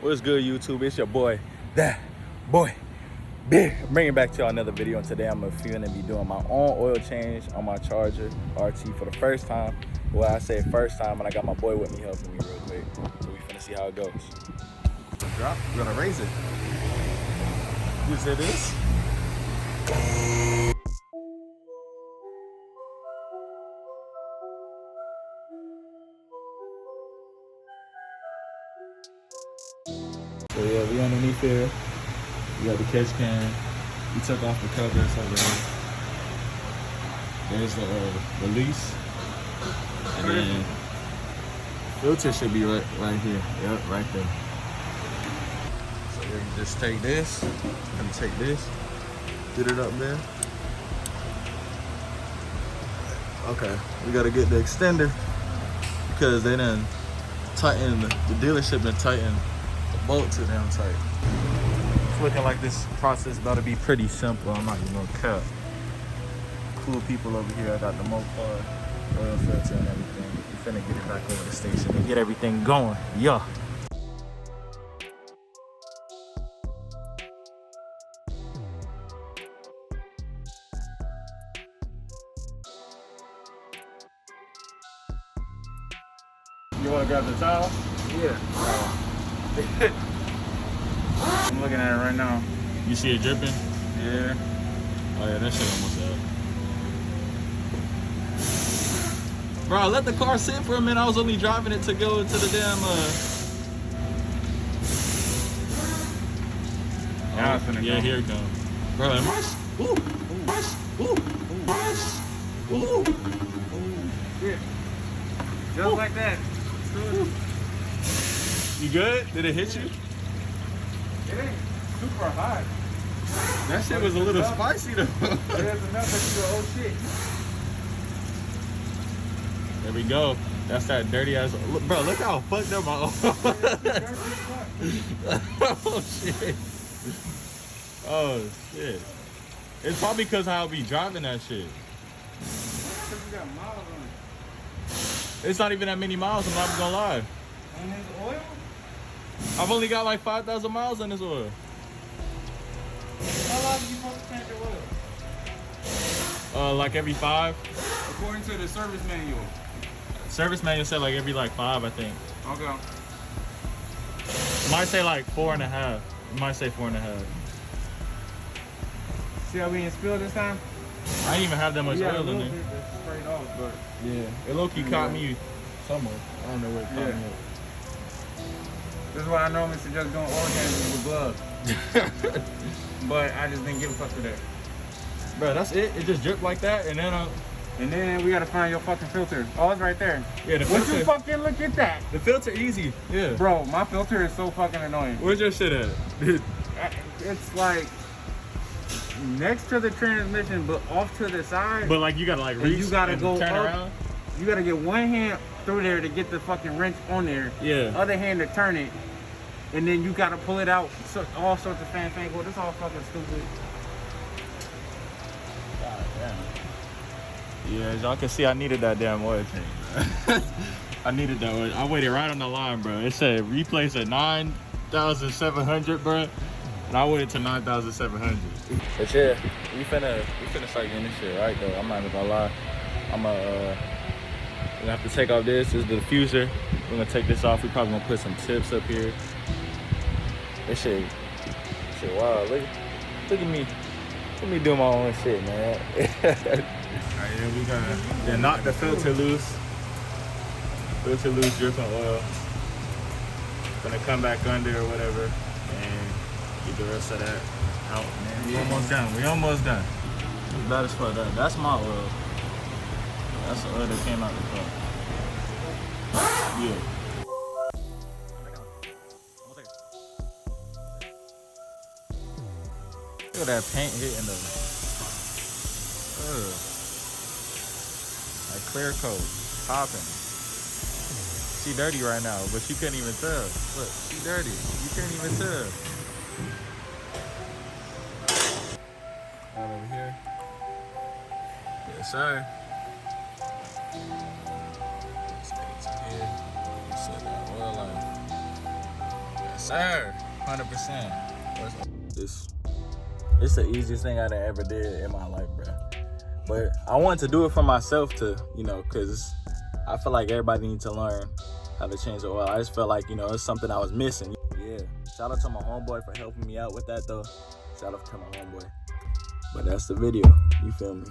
What's good, YouTube? It's your boy, that boy, big. Bringing back to y'all another video, and today I'm gonna be doing my own oil change on my Charger RT for the first time. Well, I say first time, and I got my boy with me helping me real quick. So we finna see how it goes. Drop, we're gonna raise it. You say this? So yeah, we underneath here. We got the catch can. We took off the cover, so there's the release. And then filter should be right here. Yep, right there. So you just take this, and take this, get it up there. Okay, we gotta get the extender because they done tighten, the dealership done tighten the bolt too damn tight. It's looking like this process about to be pretty simple. I'm not even gonna cut. Cool people over here. I got the Mopar oil filter and everything. We finna get it back over the station and get everything going. Yeah. You wanna grab the towel? Yeah. I'm looking at it right now. You see it dripping? Yeah. Oh yeah, that shit almost out. Bro, I let the car sit for a minute. I was only driving it to go to the damn Now it's finna yeah, go. here it comes. Bro, am I? Yeah. Just like that. You good? Did it hit you? It ain't super hot. That shit was a little spicy though. It is enough that you go, oh shit. There we go. That's that dirty ass. Look, bro, look how fucked up my. Oh shit. Oh shit. It's probably because I'll be driving that shit. Because you got miles on it. It's not even that many miles, I'm not even gonna lie. On his oil? I've only got like 5,000 miles on this oil. How long are you supposed to change your oil? Like every 5. According to the service manual. Service manual said like every like 5, I think. Okay. It might say like 4.5. It might say 4.5. See how we didn't spill this time? I didn't even have that much We had a oil in little there. bit that's sprayed off, but Yeah, it low-key caught me somewhere. I don't know where it caught me this is why I normally suggest doing oil changes with gloves. at. But I just didn't give a fuck today. Bro, that's it. It just dripped like that, and then And then we gotta find your fucking filter. Oh, it's right there. yeah, the Would filter. you fucking look at that? The filter easy. Yeah. Bro, my filter is so fucking annoying. Where's your shit at? It's like next to the transmission, but off to the side. But like you gotta like And reach you gotta and go turn up. around. You gotta get one hand through there to get the fucking wrench on there. Yeah. Other hand to turn it. And then you gotta pull it out. So, all sorts of fanfangle. This all fucking stupid. God damn. Yeah, as y'all can see, I needed that damn oil change. I needed that oil. I waited right on the line, bro. It said replace at 9,700, bro. And I waited to 9,700. But yeah, we finna start getting this shit right though. I'm not even gonna lie. We're gonna have to take off this. This is the diffuser. We're gonna take this off. We're probably gonna put some tips up here. This shit wow. Look at me. Look at me doing my own shit, man. Alright, yeah, we gotta knock the filter loose. Filter loose, dripping oil. Gonna come back under or whatever and get the rest of that out, man. We almost done. We almost done. It's bad as fuck. That's my oil. That's the oil that came out the car. Yeah. Look at that paint hitting the like clear coat, popping. She dirty right now, but you couldn't even tell. Look, she dirty. You couldn't even tell. Right over here. Yes, sir. This here. You said that oil life. Yes, sir. 100%. It's the easiest thing I done ever did in my life, bro. But I wanted to do it for myself to, you know, because I feel like everybody needs to learn how to change the oil. I just felt like, you know, it's something I was missing. Yeah, shout out to my homeboy for helping me out with that, though. Shout out to my homeboy. But that's the video, you feel me?